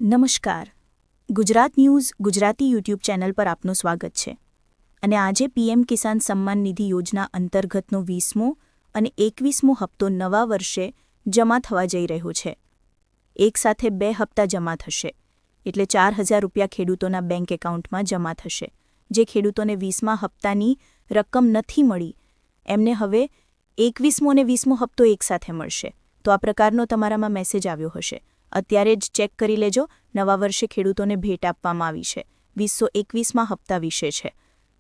નમસ્કાર. Gujarat news Gujarati YouTube channel પર આપનું સ્વાગત છે અને આજે પીએમ કિસાન સન્માન નિધિ યોજના અંતર્ગતનો 20મો અને 21મો હપ્તો નવા વર્ષે જમા થવા જઈ રહ્યો છે. એક સાથે 2 હપ્તા જમા થશે એટલે 4000 રૂપિયા ખેડૂતોના બેંક એકાઉન્ટમાં જમા થશે. જે ખેડૂતોને 20મા હપ્તાની રકમ નથી મળી એમને હવે 21મો અને 20મો હપ્તો એકસાથે મળશે. તો આ પ્રકારનો તમારામાં મેસેજ આવ્યો હશે. અત્યારે જ ચેક કરી લેજો. નવા વર્ષે ખેડૂતોને ભેટ આપવામાં આવી છે. 221મા હપ્તા વિશે છે.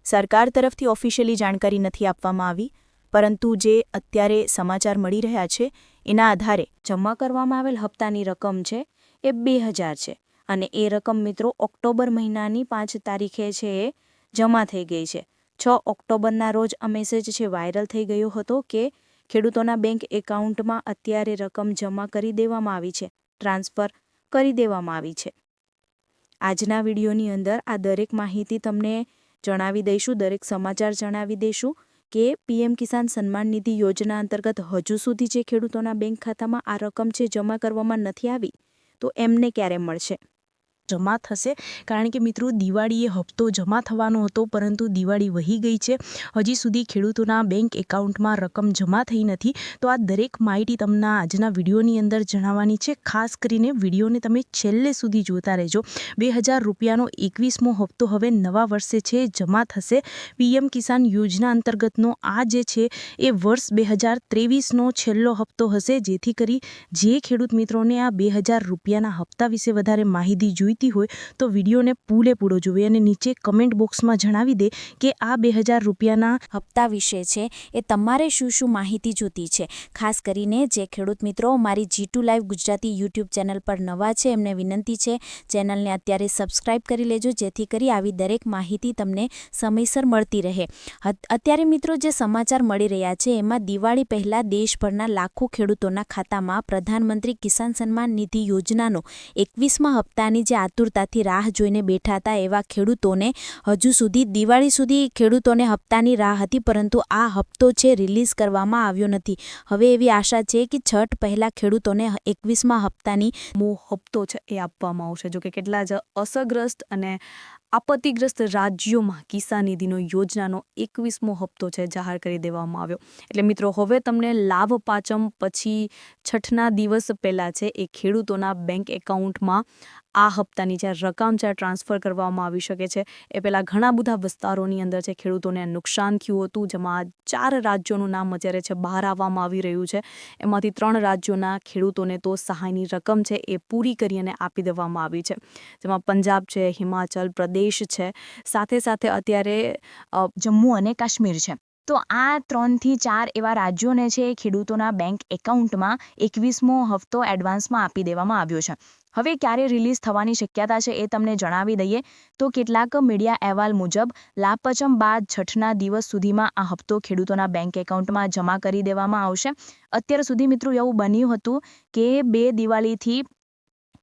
સરકાર તરફથી ઓફિશિયલી જાણકારી નથી આપવામાં આવી, પરંતુ જે અત્યારે સમાચાર મળી રહ્યા છે એના આધારે જમા કરવામાં આવેલ હપ્તાની રકમ છે એ 2000 છે અને એ રકમ મિત્રો ઓક્ટોબર મહિનાની 5 તારીખે છે એ જમા થઈ ગઈ છે. 6 ઓક્ટોબરના રોજ આ મેસેજ છે વાયરલ થઈ ગયો હતો કે ખેડૂતોના બેંક એકાઉન્ટમાં અત્યારે રકમ જમા કરી દેવામાં આવી છે, ટ્રાન્સફર કરી દેવામાં આવી છે. આજના વિડીયોની અંદર આ દરેક માહિતી તમને જણાવી દઈશું, દરેક સમાચાર જણાવી દઈશું કે પીએમ કિસાન સન્માન નિધિ યોજના અંતર્ગત હજુ સુધી જે ખેડૂતોના બેંક ખાતામાં આ રકમ છે જમા કરવામાં નથી આવી તો એમને ક્યારે મળશે. જમા થશે, કારણ કે મિત્રો દિવાળીએ હપ્તો જમા થવાનો હતો, પરંતુ દિવાળી વહી ગઈ છે. હજી સુધી ખેડૂતોના બેંક એકાઉન્ટમાં રકમ જમા થઈ નથી. તો આ દરેક માહિતી તમને આજના વિડીયોની અંદર જણાવવાની છે. ખાસ કરીને વિડીયોને તમે છેલ્લે સુધી જોતા રહેજો. 2000 રૂપિયાનો 21મો હપ્તો હવે નવા વર્ષે છે જમા થશે. પીએમ કિસાન યોજના અંતર્ગતનો આ જે છે એ વર્ષ 2023નો છેલ્લો હપ્તો હશે, જેથી કરી જે ખેડૂત મિત્રોને આ 2000 રૂપિયાના હપ્તા વિશે વધારે માહિતી જોઈતી હોય તો વિડીયોને પૂરેપૂરો જુએ અને નીચે કમેન્ટ બોક્સમાં જણાવી દે કે આ 2000 રૂપિયાના હપ્તા વિશે છે એ તમારે શું માહિતી જોતી છે. ખાસ કરીને જે ખેડૂત મિત્રો મારી G2 live Gujarati YouTube channel પર નવા છે એમને વિનંતી છે ચેનલને અત્યારે સબસ્ક્રાઇબ કરી લેજો, જેથી કરી આવી દરેક માહિતી તમને સમયસર મળતી રહે. અત્યારે મિત્રો જે સમાચાર મળી રહ્યા છે એમાં દિવાળી પહેલાં દેશભરના લાખો ખેડૂતોના ખાતામાં પ્રધાનમંત્રી કિસાન સન્માન નિધિ યોજનાનો 21મા હપ્તાની જે આતુરતાથી રાહ જોઈને બેઠા હતા એવા ખેડૂતોને હજુ સુધી દિવાળી સુધી ખેડૂતોને હપ્તાની રાહ હતી, પરંતુ આ હપ્તો છે રિલીઝ કરવામાં આવ્યો નથી. હવે એવી આશા છે કે છઠ પહેલાં ખેડૂતોને 21મા હપ્તાની હપ્તો છે એ આપવામાં આવશે. જો કે કેટલા જ અસરગ્રસ્ત અને આપત્તિગ્રસ્ત રાજ્યોમાં કિસાન નિધિનો યોજનાનો 21મો હપ્તો છે જાહેર કરી દેવામાં આવ્યો. એટલે મિત્રો હવે તમને લાભ પાંચમ પછી છઠના દિવસ પહેલાં છે એ ખેડૂતોના બેંક એકાઉન્ટમાં આ હપ્તાની જે રકમ છે ટ્રાન્સફર કરવામાં આવી શકે છે. એ પહેલાં ઘણા બધા વિસ્તારોની અંદર છે ખેડૂતોને નુકસાન થયું હતું, જેમાં 4 રાજ્યોનું નામ અત્યારે છે બહાર આવવામાં આવી રહ્યું છે. એમાંથી 3 રાજ્યોના ખેડૂતોને તો સહાયની રકમ છે એ પૂરી કરી અને આપી દેવામાં આવી છે, જેમાં પંજાબ છે, હિમાચલ પ્રદેશ છે, સાથે સાથે અત્યારે જમ્મુ અને કાશ્મીર છે. તો આ 3 થી 4 એવા રાજ્યોને છે ખેડૂતોના બેંક એકાઉન્ટમાં 21મો હપ્તો એડવાન્સમાં આપી દેવામાં આવ્યો છે. હવે ક્યારે રિલીઝ થવાની શક્યતા છે એ તમને જણાવી દઈએ તો કેટલાક મીડિયા અહેવાલ મુજબ લાભ પાંચમ બાદ છઠના દિવસ સુધીમાં આ હપ્તો ખેડૂતોના બેંક એકાઉન્ટમાં જમા કરી દેવામાં આવશે. અત્યાર સુધી મિત્રો એવું બન્યું હતું કે 2 દિવાળીથી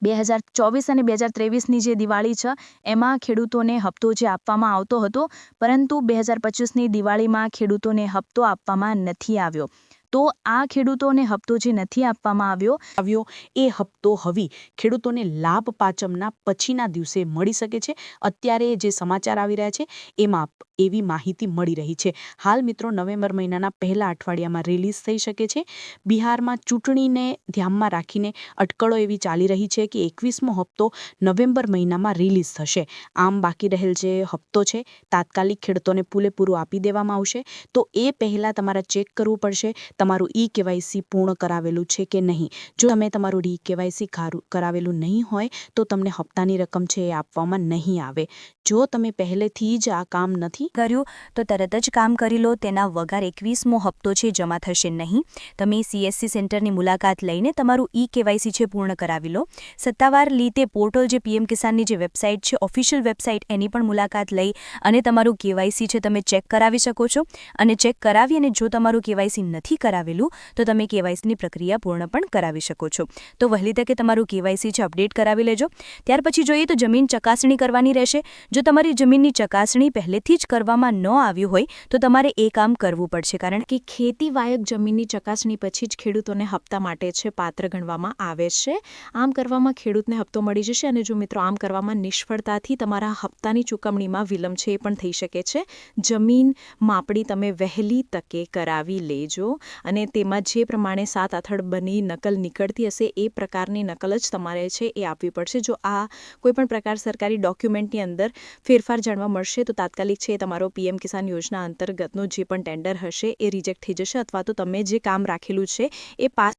2024 અને 2023ની જે દિવાળી છે એમાં ખેડૂતોને હપ્તો જે આપવામાં આવતો હતો, પરંતુ 2025ની દિવાળીમાં ખેડૂતોને હપ્તો આપવામાં નથી આવ્યો. તો આ ખેડૂતોને હપ્તો જે નથી આપવામાં આવ્યો એ હપ્તો હવે ખેડૂતોને લાભ પાંચમના પછીના દિવસે મળી શકે છે. અત્યારે જે સમાચાર આવી રહ્યા છે એમાં એવી માહિતી મળી રહી છે. હાલ મિત્રો નવેમ્બર મહિનાના પહેલા અઠવાડિયામાં રિલીઝ થઈ શકે છે. બિહારમાં ચૂંટણીને ધ્યાનમાં રાખીને અટકળો એવી ચાલી રહી છે કે 21મો હપ્તો નવેમ્બર મહિનામાં રિલીઝ થશે. આમ બાકી રહેલ જે હપ્તો છે તાત્કાલિક ખેડૂતોને પૂરેપૂરું આપી દેવામાં આવશે. તો એ પહેલાં તમારે ચેક કરવું પડશે તમારું KYC પૂર્ણ કરાવેલું છે કે નહીં. જો તમે તમારું KYC કરાવેલું નહીં હોય તો તમને હપ્તાની રકમ છે એ આપવામાં નહીં આવે. જો તમે પહેલેથી જ આ કામ નથી કર્યું તો તરત જ કામ કરી લો. તેના વગર 21મો હપ્તો છે જમા થશે નહીં. તમે CSC સેન્ટરની મુલાકાત લઈને તમારું KYC છે પૂર્ણ કરાવી લો. સત્તાવાર રીતે પોર્ટલ જે પીએમ કિસાનની જે વેબસાઇટ છે, ઓફિશિયલ વેબસાઇટ, એની પણ મુલાકાત લઈ અને તમારું KYC છે તમે ચેક કરાવી શકો છો. અને ચેક કરાવી અને જો તમારું KYC નથી કરાવેલું તો તમે કેવાયસીની પ્રક્રિયા પૂર્ણ પણ કરાવી શકો છો. તો વહેલી તકે તમારું કેવાયસી છે અપડેટ કરાવી લેજો. ત્યાર પછી જોઈએ તો જમીન ચકાસણી કરવાની રહેશે. જો તમારી જમીનની ચકાસણી પહેલેથી જ કરવામાં ન આવ્યું હોય તો તમારે એ કામ કરવું પડશે, કારણ કે ખેતીવાયક જમીનની ચકાસણી પછી જ ખેડૂતોને હપ્તા માટે છે પાત્ર ગણવામાં આવે છે. આમ કરવામાં ખેડૂતને હપ્તો મળી જશે. અને જો મિત્રો આમ કરવામાં નિષ્ફળતાથી તમારા હપ્તાની ચૂકવણીમાં વિલંબ છે એ પણ થઈ શકે છે. જમીન માપણી તમે વહેલી તકે કરાવી લેજો અને તેમાં જે પ્રમાણે 7 આથડ બની નકલ નીકળતી હશે એ પ્રકારની નકલ જ તમારે છે એ આપવી પડશે. જો આ કોઈપણ પ્રકાર સરકારી ડોક્યુમેન્ટની અંદર ફેરફાર જાણવા મળશે તો તાત્કાલિક છે તમારો પીએમ કિસાન યોજના અંતર્ગતનો જે પણ ટેન્ડર હશે એ રિજેક્ટ થઈ જશે, અથવા તો તમે જે કામ રાખેલું છે એ પાસ